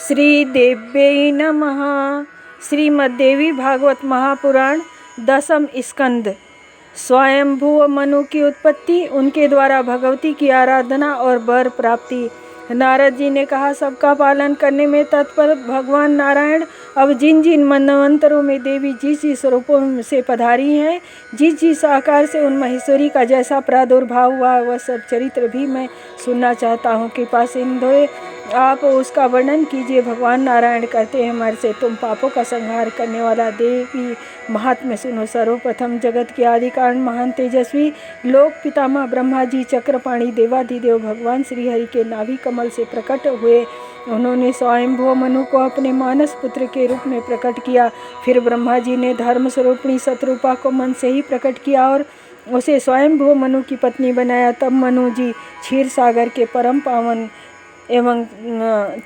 श्रीदेव्यै नमः। श्रीमद्देवी भागवत महापुराण दसम स्कंद। स्वयंभू मनु की उत्पत्ति, उनके द्वारा भगवती की आराधना और वर प्राप्ति। नारद जी ने कहा, सबका पालन करने में तत्पर भगवान नारायण अब जिन जिन मनवंतरों में देवी जिस जिस स्वरूपों से पधारी हैं, जिस जिस आकार से उन महेश्वरी का जैसा प्रादुर्भाव हुआ, वह सब चरित्र भी मैं सुनना चाहता हूँ। कृपा सिंधु आप उसका वर्णन कीजिए। भगवान नारायण कहते हैं, मर से तुम पापों का संहार करने वाला देवी महात्म्य सुनो। सर्वप्रथम जगत के आदि कारण महान तेजस्वी लोक पितामह ब्रह्मा जी चक्रपाणी देवाधिदेव भगवान श्री हरि के नाभि कमल से प्रकट हुए। उन्होंने स्वयंभू मनु को अपने मानस पुत्र के रूप में प्रकट किया। फिर ब्रह्मा जी ने धर्म स्वरूपिणी शत्रुपा को मन से ही प्रकट किया और उसे स्वयंभू मनु की पत्नी बनाया। तब मनु जी क्षीर सागर के परम पावन एवं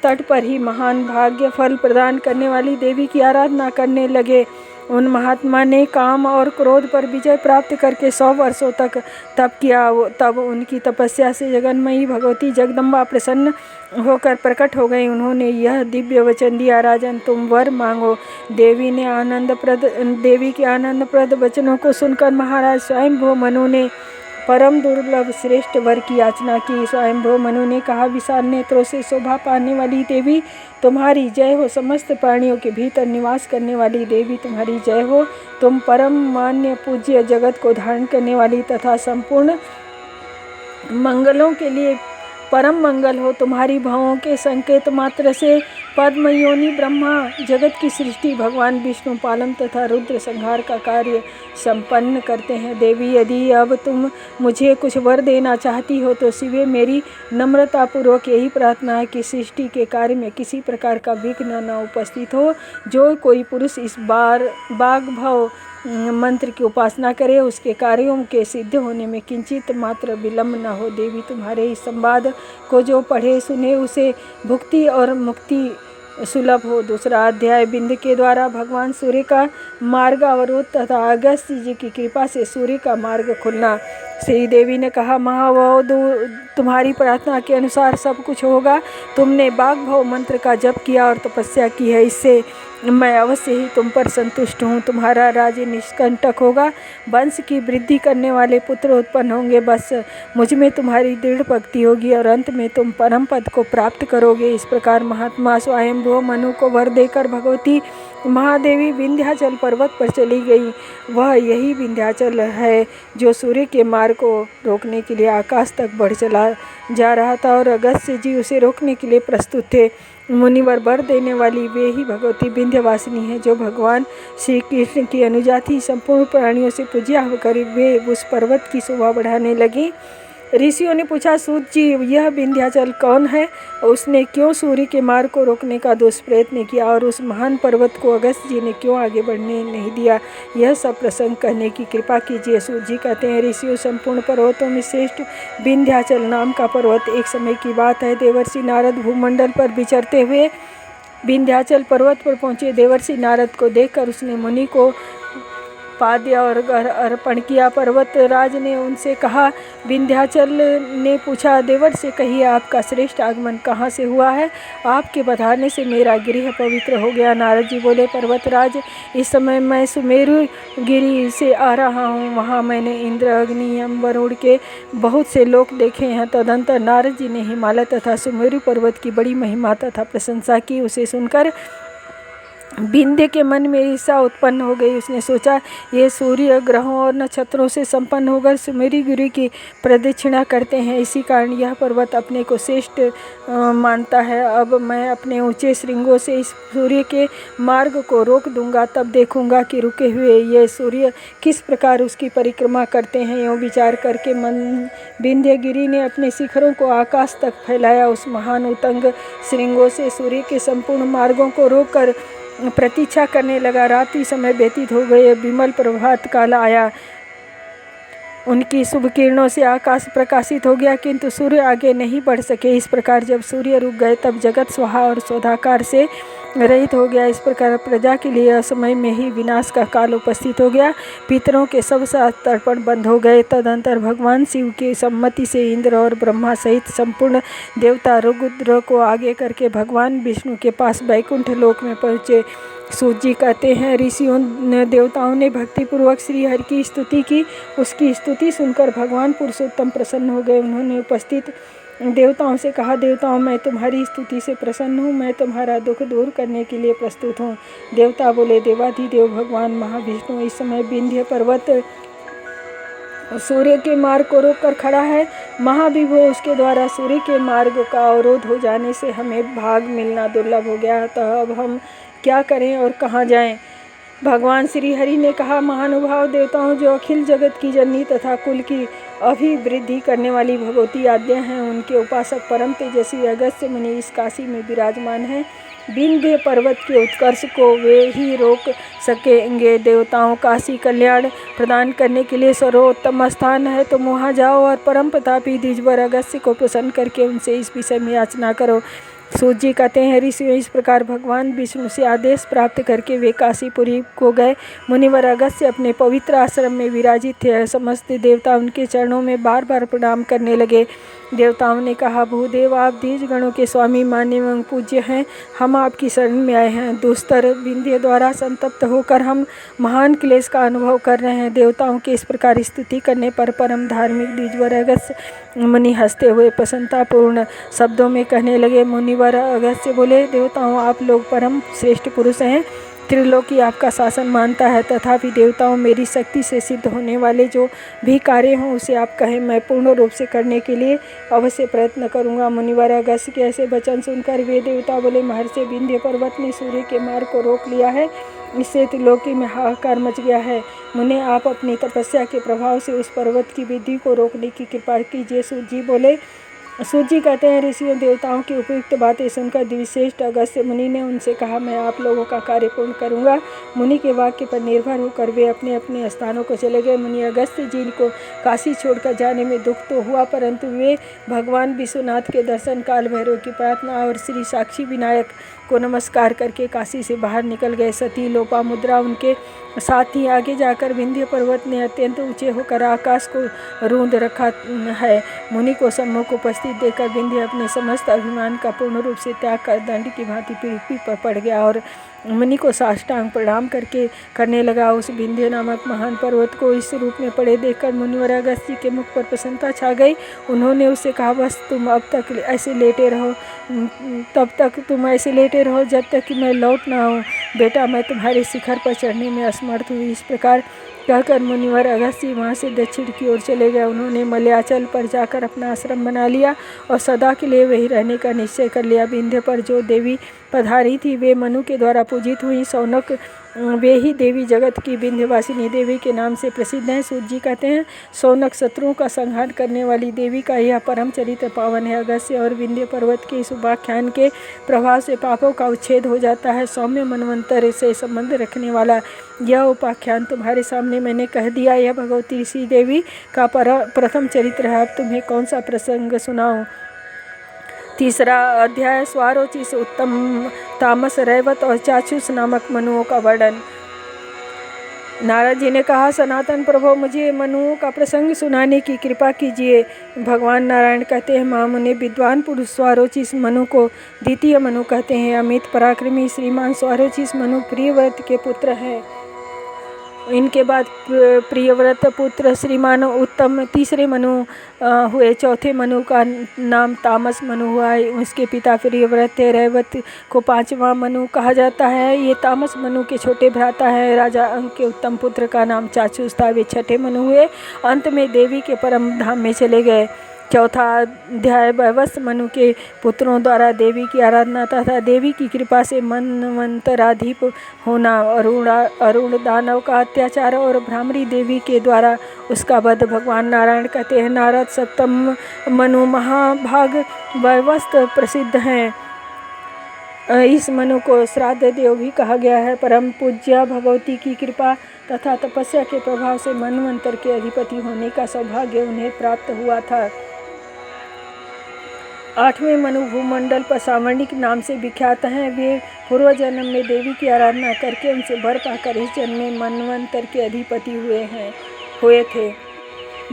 तट पर ही महान भाग्य फल प्रदान करने वाली देवी की आराधना करने लगे। उन महात्मा ने काम और क्रोध पर विजय प्राप्त करके 100 वर्षों तक तप किया। तब उनकी तपस्या से जगन्मयी भगवती जगदम्बा प्रसन्न होकर प्रकट हो गई। उन्होंने यह दिव्य वचन दिया, राजन तुम वर मांगो। देवी के आनंदप्रद वचनों को सुनकर महाराज स्वयंभू मनु ने परम दुर्लभ श्रेष्ठ वर की याचना की। स्वयंभू मनु ने कहा, विशाल नेत्रों से शोभा पाने वाली देवी तुम्हारी जय हो। समस्त प्राणियों के भीतर निवास करने वाली देवी तुम्हारी जय हो। तुम परम मान्य पूज्य, जगत को धारण करने वाली तथा संपूर्ण मंगलों के लिए परम मंगल हो। तुम्हारी भावों के संकेत मात्र से पद्मयोनि ब्रह्मा जगत की सृष्टि, भगवान विष्णु पालन तथा रुद्र संहार का कार्य संपन्न करते हैं। देवी, यदि अब तुम मुझे कुछ वर देना चाहती हो तो शिवे मेरी नम्रतापूर्वक यही प्रार्थना है कि सृष्टि के कार्य में किसी प्रकार का विघ्न न उपस्थित हो। जो कोई पुरुष इस बाग्भव मंत्र की उपासना करे, उसके कार्यों के सिद्ध होने में किंचित मात्र विलंब न हो। देवी, तुम्हारे इस संवाद को जो पढ़े सुने उसे भुक्ति और मुक्ति सुलभ हो। दूसरा अध्याय, बिंद के द्वारा भगवान सूर्य का मार्ग अवरोध तथा अगस्त्य जी की कृपा से सूर्य का मार्ग खुलना। श्री देवी ने कहा, महावो तुम्हारी प्रार्थना के अनुसार सब कुछ होगा। तुमने बाग्भव मंत्र का जप किया और तपस्या की है, इससे मैं अवश्य ही तुम पर संतुष्ट हूँ। तुम्हारा राज्य निष्कंटक होगा, वंश की वृद्धि करने वाले पुत्र उत्पन्न होंगे। बस मुझ में तुम्हारी दृढ़ भक्ति होगी और अंत में तुम परम पद को प्राप्त करोगे। इस प्रकार महात्मा स्वयंभू मनु को वर देकर भगवती महादेवी विंध्याचल पर्वत पर चली गई। वह यही विंध्याचल है जो सूर्य के मार्ग को रोकने के लिए आकाश तक बढ़ चला जा रहा था और अगस्त्य जी उसे रोकने के लिए प्रस्तुत थे। मुनिवर वर देने वाली वे ही भगवती विंध्यवासिनी है जो भगवान श्री कृष्ण की अनुजाति संपूर्ण प्राणियों से पूज्या होकर वे उस पर्वत की शोभा बढ़ाने लगी। ऋषियों ने पूछा, सूत जी, यह विंध्याचल कौन है? उसने क्यों सूर्य के मार्ग को रोकने का दुष्प्रयत्न किया और उस महान पर्वत को अगस्त्य जी ने क्यों आगे बढ़ने नहीं दिया? यह सब प्रसंग कहने की कृपा कीजिए। सूत जी कहते हैं, ऋषियों, संपूर्ण पर्वतों में श्रेष्ठ विंध्याचल नाम का पर्वत एक समय की बात है। देवर्षि नारद भूमंडल पर विचरते हुए विंध्याचल पर्वत पर पहुँचे। देवर्षि नारद को देखकर उसने मुनि को पाद्य और अर्पण किया। पर्वत राज ने उनसे कहा, विंध्याचल ने पूछा, देवर से कहिए आपका श्रेष्ठ आगमन कहाँ से हुआ है? आपके पधारने से मेरा गृह पवित्र हो गया। नारद जी बोले, पर्वतराज, इस समय मैं सुमेरु गिरी से आ रहा हूँ। वहाँ मैंने इंद्र, अग्नि, यम, वरुण के बहुत से लोक देखे हैं। तदंतर नारद जी ने हिमालय तथा सुमेरु पर्वत की बड़ी महिमा तथा प्रशंसा की। उसे सुनकर विंध्य के मन में ईर्ष्या उत्पन्न हो गई। उसने सोचा, ये सूर्य ग्रहों और नक्षत्रों से संपन्न होकर सुमेरु गिरी की प्रदक्षिणा करते हैं, इसी कारण यह पर्वत अपने को श्रेष्ठ मानता है। अब मैं अपने ऊंचे श्रृंगों से इस सूर्य के मार्ग को रोक दूंगा, तब देखूंगा कि रुके हुए ये सूर्य किस प्रकार उसकी परिक्रमा करते हैं। यूँ विचार करके विंध्यगिरि ने अपने शिखरों को आकाश तक फैलाया। उस महान उतंग श्रृंगों से सूर्य के संपूर्ण मार्गों को रोककर प्रतीक्षा करने लगा। रात्रि समय व्यतीत हो गए, विमल प्रभात काल आया। उनकी शुभ किरणों से आकाश प्रकाशित हो गया, किंतु सूर्य आगे नहीं बढ़ सके। इस प्रकार जब सूर्य रुक गए तब जगत स्वाहा और शोधाकार से रहित हो गया। इस प्रकार प्रजा के लिए असमय में ही विनाश का काल उपस्थित हो गया। पितरों के सब तर्पण बंद हो गए। तदंतर भगवान शिव की सम्मति से इंद्र और ब्रह्मा सहित संपूर्ण देवता रुद्र को आगे करके भगवान विष्णु के पास वैकुंठ लोक में पहुँचे। सूत जी कहते हैं, ऋषियों देवताओं ने भक्तिपूर्वक श्री हरि की स्तुति की। उसकी स्तुति सुनकर भगवान पुरुषोत्तम प्रसन्न हो गए। उन्होंने उपस्थित देवताओं से कहा, देवताओं, मैं तुम्हारी स्तुति से प्रसन्न हूँ, मैं तुम्हारा दुख दूर करने के लिए प्रस्तुत हूँ। देवता बोले, देवाधिदेव भगवान महाविष्णु इस समय विंध्य पर्वत सूर्य के मार्ग को रोककर खड़ा है। महाविभो उसके द्वारा सूर्य के मार्ग का अवरोध हो जाने से हमें भाग मिलना दुर्लभ हो गया। अतः अब हम क्या करें और कहाँ जाएं? भगवान श्री हरि ने कहा, महानुभाव देवताओं, जो अखिल जगत की जननी तथा कुल की अभिवृद्धि करने वाली भगवती आद्या हैं, उनके उपासक परम तेजस्वी अगस्त्य मुनि इस काशी में विराजमान हैं। विंध्य पर्वत के उत्कर्ष को वे ही रोक सकेंगे। देवताओं, काशी कल्याण प्रदान करने के लिए सर्वोत्तम स्थान है। तुम वहाँ जाओ और परम प्रतापी द्विजवर अगस्त्य को प्रसन्न करके उनसे इस विषय में याचना करो। सूत जी कहते हैं, ऋषियों, इस प्रकार भगवान विष्णु से आदेश प्राप्त करके वे काशीपुरी को गए। मुनिवर अगस्त्य अपने पवित्र आश्रम में विराजित थे। समस्त देवता उनके चरणों में बार बार प्रणाम करने लगे। देवताओं ने कहा, भूदेव, आप द्विज गणों के स्वामी मान्य एवं पूज्य हैं। हम आपकी शरण में आए हैं। दुस्तर विंध्य द्वारा संतप्त होकर हम महान क्लेश का अनुभव कर रहे हैं। देवताओं के इस प्रकार स्तुति करने पर परम धार्मिक द्विजवर अगस्त्य मुनि हंसते हुए प्रसन्नतापूर्ण शब्दों में कहने लगे। मुनिवर अगस्त्य बोले, देवताओं, आप लोग परम श्रेष्ठ पुरुष हैं। त्रिलोकी आपका शासन मानता है। तथापि देवताओं, मेरी शक्ति से सिद्ध होने वाले जो भी कार्य हों उसे आप कहें, मैं पूर्ण रूप से करने के लिए अवश्य प्रयत्न करूंगा। मुनिवर अगस्त्य के ऐसे वचन सुनकर वे देवता बोले, महर्षि, विंध्य पर्वत ने सूर्य के मार्ग को रोक लिया है। इससे त्रिलोकी में हाहाकार मच गया है। मुने, आप अपनी तपस्या के प्रभाव से उस पर्वत की वृद्धि को रोकने की कृपा कीजिए। सूत जी बोले, सूत जी कहते हैं, ऋषियों देवताओं की उपयुक्त बातें सुनकर द्विश्रेष्ठ अगस्त्य मुनि ने उनसे कहा, मैं आप लोगों का कार्य पूर्ण करूंगा। मुनि के वाक्य पर निर्भर होकर वे अपने अपने स्थानों को चले गए। मुनि अगस्त्य जी को काशी छोड़कर जाने में दुख तो हुआ, परंतु वे भगवान विश्वनाथ के दर्शन, काल भैरव की प्रार्थना और श्री साक्षी विनायक को नमस्कार करके काशी से बाहर निकल गए। सती लोपामुद्रा उनके साथ ही आगे जाकर विंध्य पर्वत ने अत्यंत ऊंचे होकर आकाश को रूंध रखा है। मुनि को सम्मुख उपस्थित देखकर विंध्य अपने समस्त अभिमान का पूर्ण रूप से त्याग कर दंड की भांति पृथ्वी पर पड़ गया और मुनि को साष्टांग प्रणाम करने लगा। उस विंध्य नामक महान पर्वत को इस रूप में पड़े देखकर मुनिवर अगस्त्य के मुख पर प्रसन्नता छा गई। उन्होंने उससे कहा, बस तुम अब तक ऐसे लेटे रहो, तब तक तुम ऐसे लेटे रहो जब तक कि मैं लौट ना आऊँ। बेटा, मैं तुम्हारे शिखर पर चढ़ने में असमर्थ हुई। इस प्रकार कहकर मुनिवर अगस्त्य वहाँ से दक्षिण की ओर चले गए। उन्होंने मलयाचल पर जाकर अपना आश्रम बना लिया और सदा के लिए वहीं रहने का निश्चय कर लिया। विंध्य पर जो देवी पधारी थी वे मनु के द्वारा पूजित हुई। शौनक वे ही देवी जगत की विंध्यवासिनी देवी के नाम से प्रसिद्ध हैं। सूत जी कहते हैं, शौनक शत्रुओं का संहार करने वाली देवी का यह परम चरित्र पावन है। अगस्त्य और विंध्य पर्वत के इस उपाख्यान के प्रभाव से पापों का उच्छेद हो जाता है। सौम्य मनवंतर से संबंध रखने वाला यह उपाख्यान तुम्हारे सामने मैंने कह दिया। यह भगवती श्री देवी का प्रथम चरित्र है। अब तुम्हें कौन सा प्रसंग सुनाऊं? तीसरा अध्याय, स्वारोचिष, उत्तम, तामस, रैवत और चाक्षुष नामक मनुओं का वर्णन। नारद जी ने कहा, सनातन प्रभु, मुझे मनुओं का प्रसंग सुनाने की कृपा कीजिए। भगवान नारायण कहते हैं, महामुनि, विद्वान पुरुष स्वारोचिष मनु को द्वितीय मनु कहते हैं। अमित पराक्रमी श्रीमान स्वारोचिष मनु प्रियव्रत के पुत्र हैं। इनके बाद प्रियव्रत पुत्र श्रीमान उत्तम तीसरे मनु हुए। चौथे मनु का नाम तामस मनु हुआ। उसके पिता प्रियव्रत थे। रैवत को पांचवा मनु कहा जाता है। ये तामस मनु के छोटे भ्राता है। राजा अंक के उत्तम पुत्र का नाम चाक्षुष था। वे छठे मनु हुए। अंत में देवी के परम धाम में चले गए। चौथा अध्याय, वैवस्व मनु के पुत्रों द्वारा देवी की आराधना तथा देवी की कृपा से मनवंतराधिप होना, अरुण दानव का अत्याचार और भ्रामरी देवी के द्वारा उसका वध। भगवान नारायण कहते हैं, नारद, सप्तम मनु महाभाग वैवस्व प्रसिद्ध हैं। इस मनु को श्राद्ध देव भी कहा गया है। परम पूज्य भगवती की कृपा तथा तपस्या के प्रभाव से मनवंतर के अधिपति होने का सौभाग्य उन्हें प्राप्त हुआ था। 8वें मनु भूमंडल पर सावर्णिक नाम से विख्यात हैं। वे पूर्व जन्म में देवी की आराधना करके उनसे वर पाकर इस जन्म में मनवंतर के अधिपति हुए थे।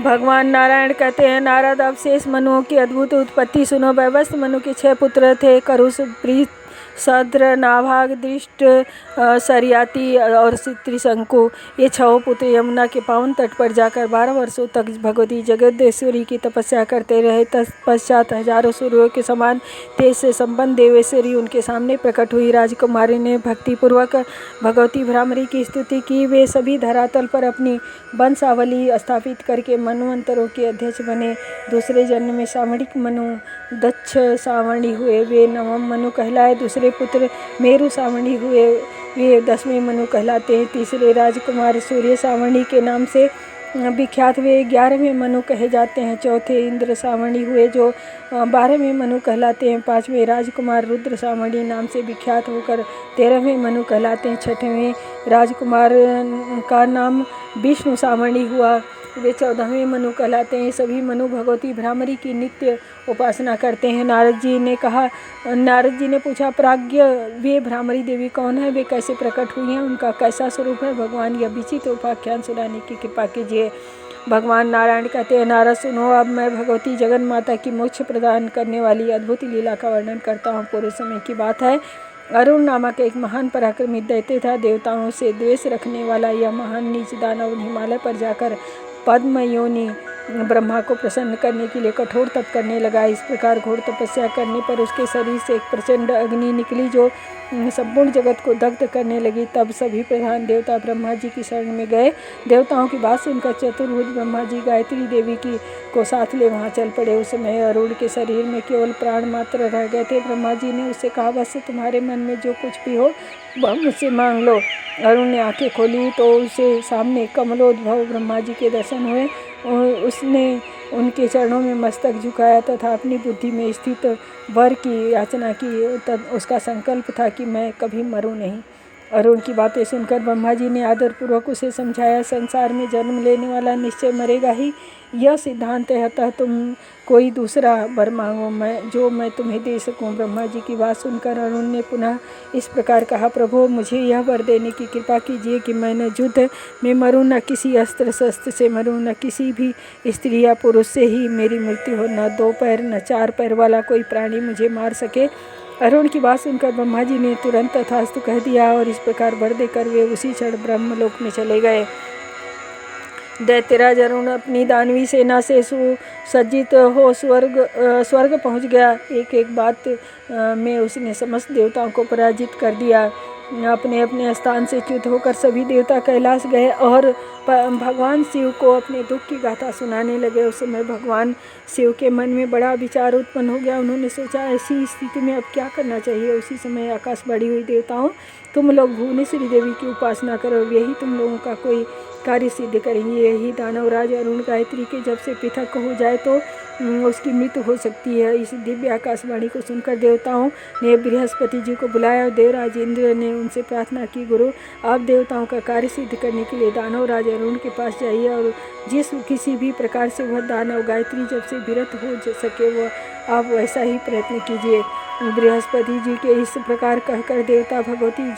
भगवान नारायण कहते हैं, नारद अब शेष मनुओं की अद्भुत उत्पत्ति सुनो। वैवस्थ मनु के 6 पुत्र थे, करुष, प्रीत, सद्र, नाभाग, दृष्ट, सरियाती और त्रिशंकु। ये 6 पुत्र यमुना के पावन तट पर जाकर 12 वर्षों तक भगवती जगदेश्वरी की तपस्या करते रहे। तत्पश्चात हजारों सूर्यों के समान तेज से संपन्न देवेश्वरी उनके सामने प्रकट हुई। राजकुमारी ने भक्तिपूर्वक भगवती भ्रामरी की स्तुति की। वे सभी धरातल पर अपनी वंशावली स्थापित करके मनवंतरों के अध्यक्ष बने। दूसरे जन्म में सावर्णिक मनु दक्ष सावर्णी हुए, वे 9वां मनु कहलाए। दूसरे पुत्र मेरु सावर्णी हुए, वे 10वें मनु कहलाते हैं। तीसरे राजकुमार सूर्य सावर्णी के नाम से विख्यात, वे 11वें मनु कहे जाते हैं। चौथे इंद्र सावर्णी हुए, जो 12वें मनु कहलाते हैं। 5वें राजकुमार रुद्र सावर्णी नाम से विख्यात होकर 13वें मनु कहलाते हैं। 6वें राजकुमार का नाम विष्णु सावर्णी हुआ, वे 14वें मनु कहलाते हैं। सभी मनु भगवती भ्रामरी की नित्य उपासना करते हैं। नारद जी ने पूछा, प्राज्ञ वे भ्रामरी देवी कौन है, वे कैसे प्रकट हुई हैं, उनका कैसा स्वरूप है? भगवान यह विचित्र उपाख्यान सुनाने की कृपा कीजिए। भगवान नारायण कहते हैं, नारद सुनो, अब मैं भगवती जगन माता की मोक्ष प्रदान करने वाली अद्भुत लीला का वर्णन करता हूँ। पूरे समय की बात है। अरुण नामक एक महान पराक्रमी दैत्य था। देवताओं से द्वेष रखने वाला यह महान नीच दानव हिमालय पर जाकर पद्म योनि ब्रह्मा को प्रसन्न करने के लिए कठोर तप करने लगा। इस प्रकार घोर तपस्या करने पर उसके शरीर से एक प्रचंड अग्नि निकली, जो संपूर्ण जगत को दग्ध करने लगी। तब सभी प्रधान देवता ब्रह्मा जी की शरण में गए। देवताओं की बात सुनकर चतुर्भुज ब्रह्मा जी गायत्री देवी को साथ ले वहाँ चल पड़े। उस समय अरुण के शरीर में केवल प्राण मात्र रह गए थे। ब्रह्मा जी ने उससे कहा, बस तुम्हारे मन में जो कुछ भी हो वह मुझसे मांग लो। अरुण ने आंखें खोली तो उसे सामने कमलोद्भव ब्रह्मा जी के दर्शन हुए। उसने उनके चरणों में मस्तक झुकाया तथा अपनी बुद्धि में स्थित वर की याचना की। तब उसका संकल्प था कि मैं कभी मरूं नहीं। अरुण की बातें सुनकर ब्रह्मा जी ने आदरपूर्वक उसे समझाया, संसार में जन्म लेने वाला निश्चय मरेगा ही, यह सिद्धांत है। अतः तुम कोई दूसरा वर मांगो, मैं तुम्हें दे सकूं। ब्रह्मा जी की बात सुनकर अरुण ने पुनः इस प्रकार कहा, प्रभु मुझे यह वर देने की कृपा कीजिए कि मैं न युद्ध में मरूं, न किसी अस्त्र शस्त्र से मरूं, न किसी भी स्त्री या पुरुष से ही मेरी मृत्यु हो, न 2 पैर न 4 पैर वाला कोई प्राणी मुझे मार सके। अरुण की बात सुनकर ब्रह्मा जी ने तुरंत तथास्तु कह दिया और इस प्रकार वर देकर वे उसी क्षण ब्रह्मलोक में चले गए। दैत्यराज अरुण अपनी दानवी सेना से सुसज्जित हो स्वर्ग पहुंच गया। एक बात में उसने समस्त देवताओं को पराजित कर दिया। अपने अपने स्थान से च्युत होकर सभी देवता कैलाश गए और भगवान शिव को अपने दुख की गाथा सुनाने लगे। उस समय भगवान शिव के मन में बड़ा विचार उत्पन्न हो गया। उन्होंने सोचा, ऐसी स्थिति में अब क्या करना चाहिए। उसी समय आकाशवाणी हुई, देवताओं तुम लोग भुवनेश्वरी देवी की उपासना करो, यही तुम लोगों का कोई कार्य सिद्ध करेंगे। यही दानवराज अरुण गायत्री के जब से पृथक हो जाए तो उसकी मृत्यु हो सकती है। इस दिव्य आकाशवाणी को सुनकर देवताओं ने बृहस्पति जी को बुलाया। देवराज इंद्र ने उनसे प्रार्थना की, गुरु आप देवताओं का कार्य सिद्ध करने के लिए दानवराज अरुण के पास जाइए और किसी भी प्रकार से वह दानव गायत्री जब से विरत हो सके वह आप वैसा ही प्रयत्न कीजिए। बृहस्पति जी के इस प्रकार कहकर देवता भगवती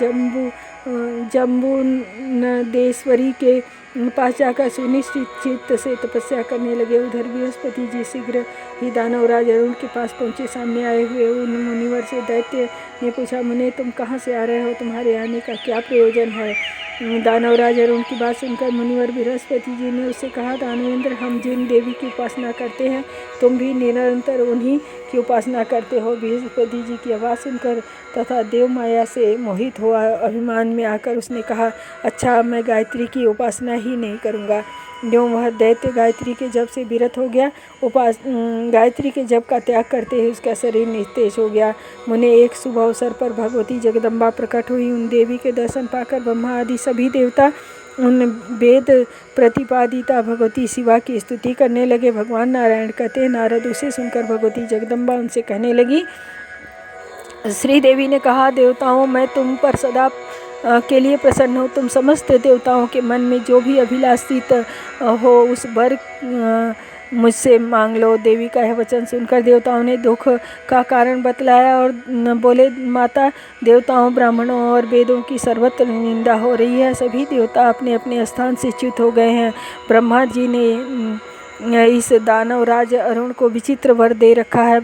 जम्बुनदेश्वरी के पास जाकर सुनिश्चित चित्त से तपस्या करने लगे। उधर बृहस्पति जी शीघ्र ही दानवराज अरुण के पास पहुँचे। सामने आए हुए उन मुनिवर से दैत्य ने पूछा, मुने तुम कहाँ से आ रहे हो, तुम्हारे आने का क्या प्रयोजन है। दानवराज अरुण की बात सुनकर मुनिवर बृहस्पति जी ने उससे कहा, दानवेंद्र हम जिन देवी की उपासना करते हैं तुम भी निरंतर उन्हीं की उपासना करते हो। बृहस्पति जी की आवाज़ सुनकर तथा देव माया से मोहित हुआ अभिमान में आकर उसने कहा, अच्छा मैं गायत्री की उपासना ही नहीं करूँगा। जो वह दैत्य गायत्री के जप से विरत हो गया, गायत्री के जप का त्याग करते ही उसका शरीर निस्तेज हो गया। मुने एक शुभ अवसर पर भगवती जगदम्बा प्रकट हुई। उन देवी के दर्शन पाकर ब्रह्मा आदि सभी देवता उन वेद प्रतिपादिता भगवती शिवा की स्तुति करने लगे। भगवान नारायण कहते हैं, नारद उसे सुनकर भगवती जगदम्बा उनसे कहने लगी, श्री देवी ने कहा, देवताओं मैं तुम पर सदा के लिए प्रसन्न हूँ। तुम समस्त देवताओं के मन में जो भी अभिलाषित हो उस वर मुझसे मांग लो। देवी का यह वचन सुनकर देवताओं ने दुख का कारण बतलाया और बोले, माता, देवताओं, ब्राह्मणों और वेदों की सर्वत्र निंदा हो रही है। सभी देवता अपने अपने स्थान से च्युत हो गए हैं। ब्रह्मा जी ने इस दानव राज अरुण को विचित्र वर दे रखा है।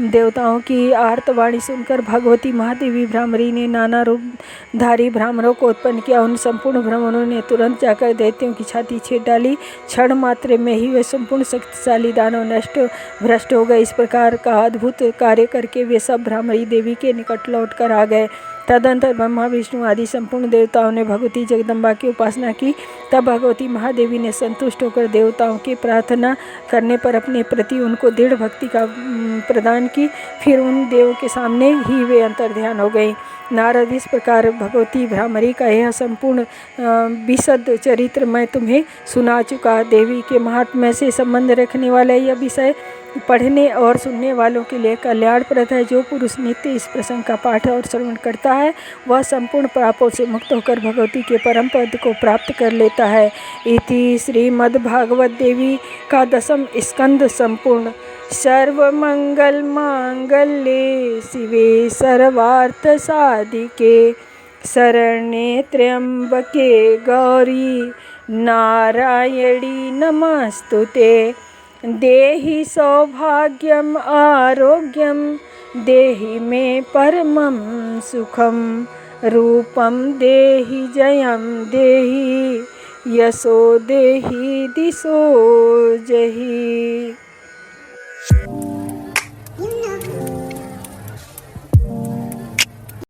देवताओं की आर्तवाणी सुनकर भगवती महादेवी भ्रामरी ने नाना रूपधारी ब्राह्मणों को उत्पन्न किया। उन संपूर्ण ब्राह्मणों ने तुरंत जाकर दैत्यों की छाती छेद डाली। क्षण मात्र में ही वे संपूर्ण शक्तिशाली दानव नष्ट भ्रष्ट हो गए। इस प्रकार का अद्भुत कार्य करके वे सब भ्रामरी देवी के निकट लौट कर आ गए। तदंतर ब्रह्मा, विष्णु आदि संपूर्ण देवताओं ने भगवती जगदम्बा की उपासना की। तब भगवती महादेवी ने संतुष्ट होकर देवताओं की प्रार्थना करने पर अपने प्रति उनको दृढ़ भक्ति का प्रदान की। फिर उन देवों के सामने ही वे अंतर्ध्यान हो गई। नारद, इस प्रकार भगवती भ्रामरी का यह संपूर्ण विशद चरित्र मैं तुम्हें सुना चुका। देवी के महात्म्य से संबंध रखने वाला यह विषय पढ़ने और सुनने वालों के लिए कल्याणप्रद है। जो पुरुष नित्य इस प्रसंग का पाठ और श्रवण करता है वह संपूर्ण पापों से मुक्त होकर भगवती के परम पद को प्राप्त कर लेता है। इति श्रीमद्भागवत देवी का 10वां स्कंद संपूर्ण। सर्वमंगल मांगल्ये शिवे सर्वार्थ साधिके शरण्ये त्र्यंबके गौरी नारायणी नमस्तुते। देहि सौभाग्यम आरोग्यम देहि मे परमं सुखम। रूपम देहि जयम देहि यशो देहि दिशो जहि।